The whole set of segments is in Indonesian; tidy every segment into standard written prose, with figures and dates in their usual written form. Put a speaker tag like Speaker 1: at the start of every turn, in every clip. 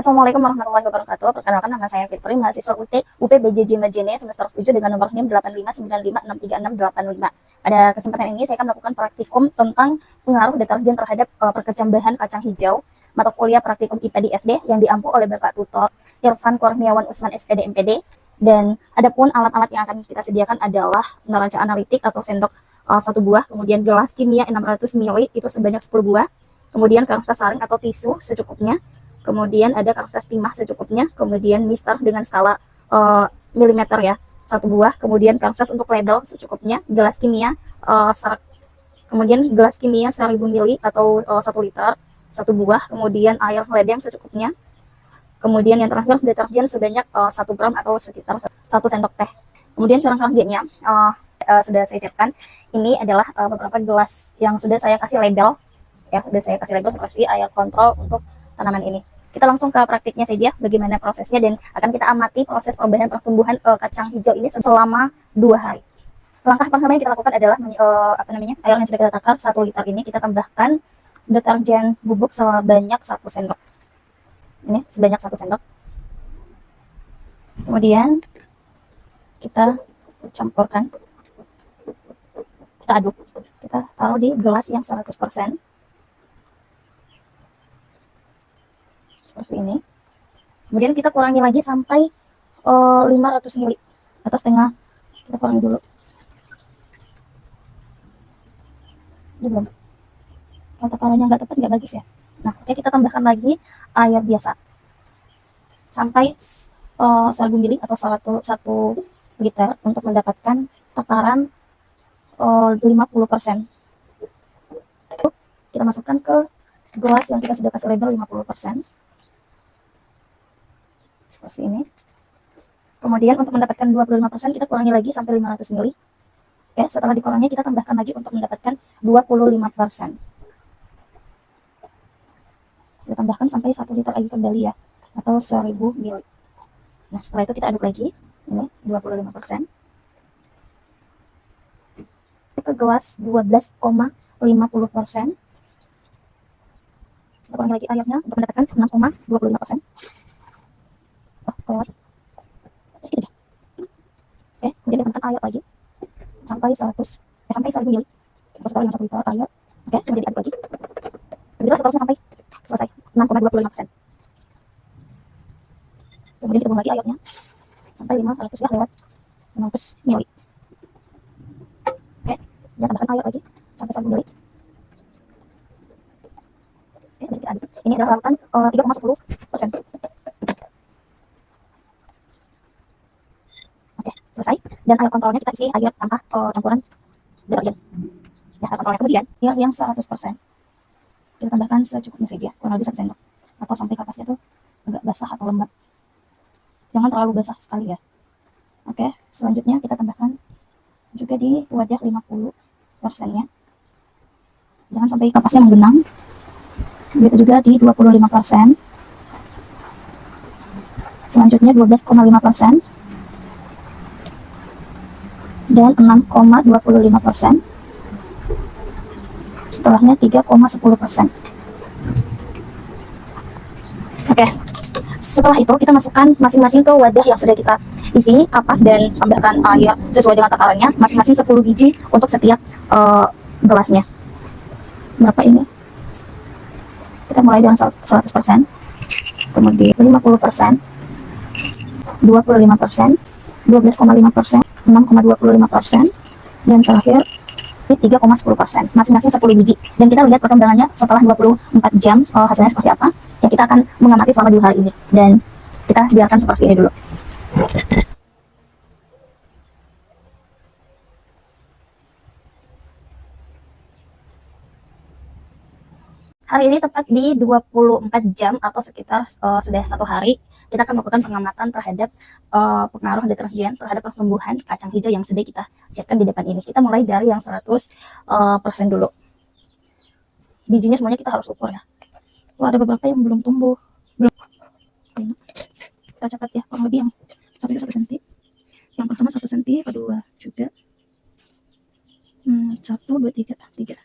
Speaker 1: Assalamualaikum warahmatullahi wabarakatuh. Perkenalkan, nama saya Fitri, mahasiswa UPBJJ Majene semester 7 dengan nomor NIM 8595636685. Pada kesempatan ini saya akan melakukan praktikum tentang pengaruh deterjen terhadap perkecambahan kacang hijau, mata kuliah praktikum IPA di SD yang diampu oleh Bapak Tutor Irfan Kurniawan Usman SPD MPD. Dan adapun alat-alat yang akan kita sediakan adalah neraca analitik atau sendok 1 buah, kemudian gelas kimia 600 ml itu sebanyak 10 buah, kemudian kertas saring atau tisu secukupnya, kemudian ada kertas timah secukupnya, kemudian mister dengan skala milimeter ya 1 buah, kemudian kertas untuk label secukupnya, gelas kimia kemudian gelas kimia 1000 ml atau 1 liter 1 buah, kemudian air ledeng secukupnya, kemudian yang terakhir deterjen sebanyak 1 gram atau sekitar 1 sendok teh. Kemudian cara kerjanya sudah saya siapkan. Ini adalah beberapa gelas yang sudah saya kasih label ya, sudah saya kasih label seperti air kontrol untuk tanaman ini. Kita langsung ke praktiknya saja, bagaimana prosesnya, dan akan kita amati proses perubahan pertumbuhan kacang hijau ini selama 2 hari. Langkah pertama yang kita lakukan adalah air yang sudah kita takar 1 liter ini kita tambahkan deterjen bubuk sebanyak 1 sendok. Ini sebanyak 1 sendok. Kemudian kita campurkan, kita aduk, kita taruh di gelas yang 100%. Seperti ini. Kemudian kita kurangi lagi sampai 500 ml atau setengah. Kita kurangi dulu. Ini belum. Kalau takarannya nggak tepat nggak bagus ya. Nah, oke, kita tambahkan lagi air biasa sampai 1000 ml atau 1 liter untuk mendapatkan takaran 50%. Kita masukkan ke gelas yang kita sudah kasih label 50%. Seperti ini. Kemudian untuk mendapatkan 25% kita kurangi lagi sampai 500 ml. Oke, setelah dikurangi kita tambahkan lagi untuk mendapatkan 25%. Kita tambahkan sampai 1 liter lagi kembali ya, atau 1000 ml. Nah, setelah itu kita aduk lagi. Ini 25%. Ke gelas 12,50%. Kita kurangi lagi airnya untuk mendapatkan 6,25%. Kelewat sedikit aja. Oke, kemudian ditambahkan air lagi sampai 1000 ml atau setara dengan 1 liter air. Oke, kemudian diaduk lagi. Begitu seterusnya sampai selesai 6,25%. Kemudian kita buang lagi airnya sampai 500 ya, lewat 500 ml. Oke, dan tambahkan air lagi sampai 1000 ml. Oke, masih kita aduk. Ini adalah larutan 3,10%. Selesai, dan air kontrolnya kita isi air tanpa campuran deterjen ya, air kontrolnya. Kemudian air yang 100% kita tambahkan secukupnya saja, kurang lebih 1 sendok, atau sampai kapasnya tuh agak basah atau lembab, jangan terlalu basah sekali ya. Oke, selanjutnya kita tambahkan juga di wadah 50% nya, jangan sampai kapasnya menggenang. Begitu juga di 25%, selanjutnya 12,5%, dan 6,25%, setelahnya 3,10%. Oke, setelah itu kita masukkan masing-masing ke wadah yang sudah kita isi kapas dan tambahkan air sesuai dengan takarannya, masing-masing 10 biji untuk setiap gelasnya. Berapa ini? Kita mulai dengan 100%, kemudian 50%, 25%, 12,5%, 6,25%, dan terakhir 3,10%, masing-masing 10 biji. Dan kita lihat perkembangannya setelah 24 jam hasilnya seperti apa. Ya, kita akan mengamati selama 2 hari ini, dan kita biarkan seperti ini dulu. Hari ini tepat di 24 jam atau sekitar sudah 1 hari, kita akan melakukan pengamatan terhadap pengaruh deterjen terhadap pertumbuhan kacang hijau yang sudah kita siapkan di depan ini. Kita mulai dari yang 100% dulu. Bijinya semuanya kita harus ukur ya. Wah, ada beberapa yang belum tumbuh. Kita catat ya, kurang lebih yang sampai 1 cm. Yang pertama 1 cm, kedua juga 1, 2, 3, 3.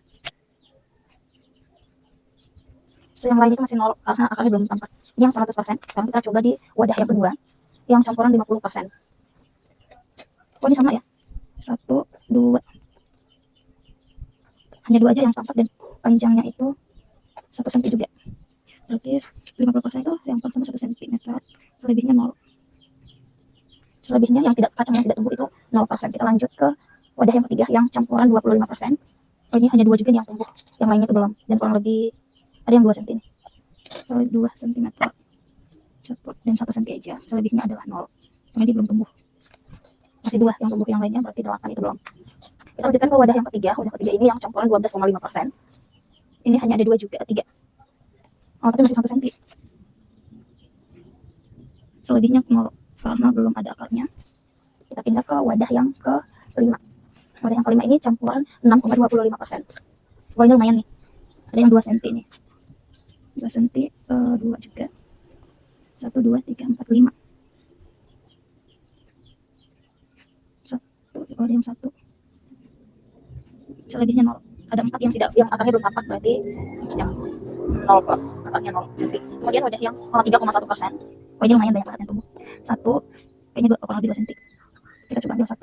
Speaker 1: So, yang lain itu masih 0 karena akarnya belum tampak. Ini yang 100%. Sekarang kita coba di wadah yang kedua, yang campuran 50%. Oh, ini sama ya. 1, 2. Hanya 2 aja yang tampak dan panjangnya itu 1 cm juga. Berarti 50% itu yang pertama 1 cm, selebihnya 0. Selebihnya yang tidak kacang yang tidak tumbuh itu 0%. Kita lanjut ke wadah yang ketiga yang campuran 25%. Oh, ini hanya 2 juga nih yang tumbuh. Yang lainnya itu belum. Dan kurang lebih ada yang 2 cm nih. So, 2 cm. 1 dan 1 cm aja. Selebihnya adalah 0. Karena dia belum tumbuh. Masih 2 yang tumbuh, yang lainnya berarti 8 itu belum. Kita lanjutkan ke wadah yang ketiga. Wadah ketiga ini yang campuran 12,5%. Ini hanya ada 2 juga, 3. Oh, tapi masih 1 cm. Selebihnya 0 karena belum ada akarnya. Kita pindah ke wadah yang kelima. Wadah yang kelima ini campuran 6,25%. Wah, ini lumayan nih. Ada yang 2 cm nih. 2 cm, 2 juga. 1, 2, 3, 4, 5. 1, oh, ada yang 1. Selebihnya 0. Ada 4 yang tidak, yang akarnya belum tampak, berarti yang 0 kok. Akarnya 0 cm. Kemudian wadah yang 3,1%. Oh, ini lumayan banyak banget yang tumbuh. 1, kayaknya 2, kurang lebih 2 cm. Kita coba ambil 1.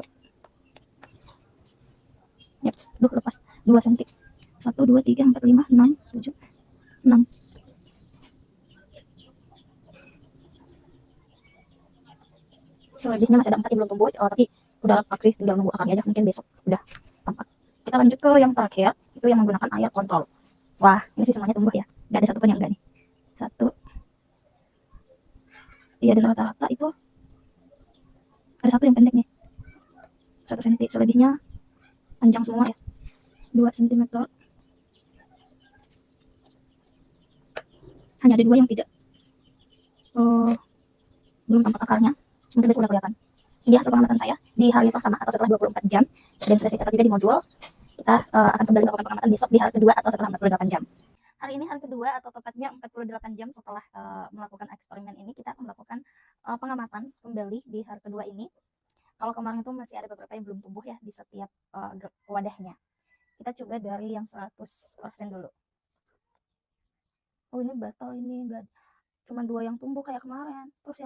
Speaker 1: Yep, lepas 2 cm. 1, 2, 3, 4, 5, 6, 7, 6. Selebihnya masih ada 4 yang belum tumbuh, tapi udah lepas sih, tinggal nunggu akarnya aja, mungkin besok udah tampak. Kita lanjut ke yang terakhir, itu yang menggunakan air kontrol. Wah, ini sih semuanya tumbuh ya, nggak ada satu pun yang enggak nih. 1, iya, dan rata-rata itu ada 1 yang pendek nih, 1 cm. Selebihnya panjang semua ya, 2 cm. Hanya ada 2 yang tidak belum tampak akarnya, mungkin besok udah kelihatan. Ini hasil pengamatan saya di hari pertama atau setelah 24 jam, dan sudah saya catat juga di modul. Kita akan kembali melakukan pengamatan besok di hari kedua atau setelah 48 jam. Hari ini hari kedua atau tepatnya 48 jam setelah melakukan eksperimen ini, kita akan melakukan pengamatan kembali di hari kedua ini. Kalau kemarin itu masih ada beberapa yang belum tumbuh ya di setiap wadahnya. Kita coba dari yang 100% dulu. Oh, ini batal, ini enggak, cuma 2 yang tumbuh kayak kemarin. Terus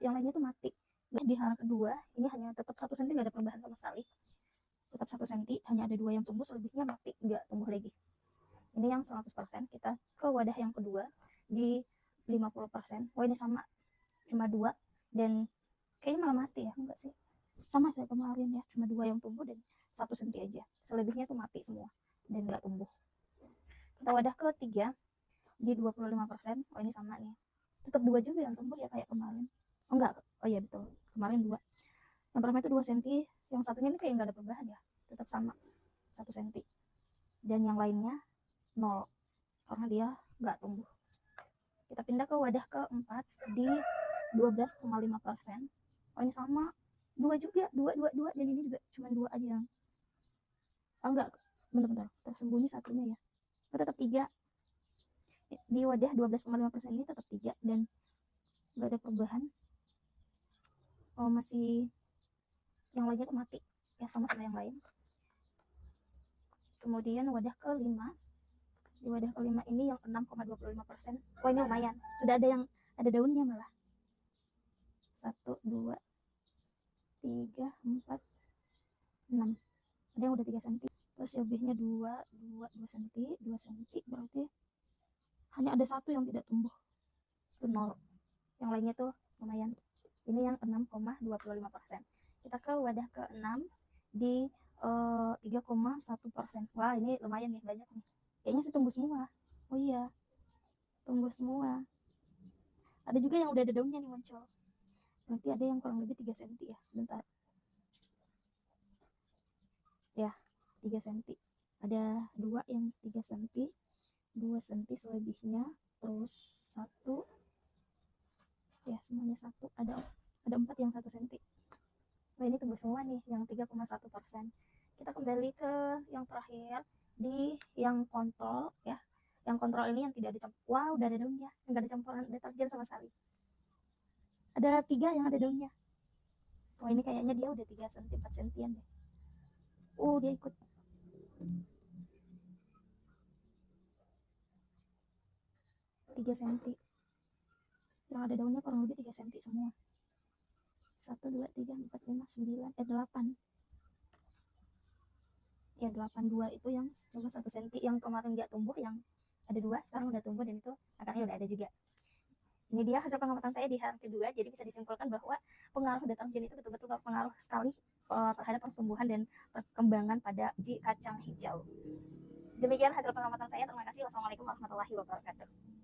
Speaker 1: yang lainnya tuh mati. Di hari kedua ini hanya tetap 1 cm, nggak ada perubahan sama sekali. Tetap 1 cm, hanya ada 2 yang tumbuh, selebihnya mati, nggak tumbuh lagi. Ini yang 100%. Kita ke wadah yang kedua di 50%. Oh, ini sama, cuma 2 dan kayaknya malah mati ya, enggak sih, sama kayak kemarin ya, cuma 2 yang tumbuh dan 1 cm aja, selebihnya tuh mati semua dan nggak tumbuh. Kita wadah ketiga di 25%. Oh, ini sama nih, tetap 2 juga yang tumbuh ya kayak kemarin. Oh enggak, oh iya betul, kemarin 2. Yang pertama itu 2 cm, yang satunya ini kayak nggak ada perubahan ya, tetap sama 1 cm. Dan yang lainnya 0 karena dia nggak tumbuh. Kita pindah ke wadah keempat di 12,5%. Oh, ini sama, 2 juga, 2, 2, 2, dan ini juga cuma 2 aja yang, oh enggak, bentar, tersembunyi satunya ya. Oh, tetap 3. Di wadah 12,5% ini tetap 3 dan nggak ada perubahan. Oh, masih yang lainnya tuh mati ya, sama yang lain. Kemudian wadah kelima, di wadah kelima ini yang 6,25%. Oh, ini lumayan, sudah ada yang ada daunnya malah. 1, 2, 3, 4, 6. Ada yang udah 3 cm. Terus lebihnya 2 cm, 2 cm, berarti hanya ada 1 yang tidak tumbuh, itu 0. Yang lainnya tuh lumayan. Ini yang 6,25%. Kita ke wadah ke-6 di 3,1%. Wah, ini lumayan nih, banyak nih. Kayaknya sih tumbuh semua. Oh iya, tumbuh semua. Ada juga yang udah ada daunnya nih muncul. Berarti ada yang kurang lebih 3 cm ya. Bentar. Ya, 3 cm. Ada 2 yang 3 cm, 2 cm selebihnya, terus 1 ya, semuanya 1. Ada 4 yang 1 cm. Nah, ini tumbuh semua nih yang 3,1%. Kita kembali ke yang terakhir di yang kontrol ya. Yang kontrol ini yang tidak dicampur. Wah, udah ada daunnya, enggak ada campuran deterjen sama sekali. Ada 3 yang ada daunnya. Wah, ini kayaknya dia udah 3 cm, 4 cm deh. Dia ikut. 3 cm. Yang ada daunnya kurang lebih 3 cm semua. 1, 2, 3, 4, 5, 9, 8. Ya 82 itu yang cuma 1 cm, yang kemarin dia tumbuh, yang ada 2 sekarang udah tumbuh, dan itu akarnya udah ada juga. Ini dia hasil pengamatan saya di hari kedua. Jadi bisa disimpulkan bahwa pengaruh deterjen itu betul-betul berpengaruh sekali terhadap pertumbuhan dan perkembangan pada biji kacang hijau. Demikian hasil pengamatan saya. Terima kasih. Wassalamualaikum warahmatullahi wabarakatuh.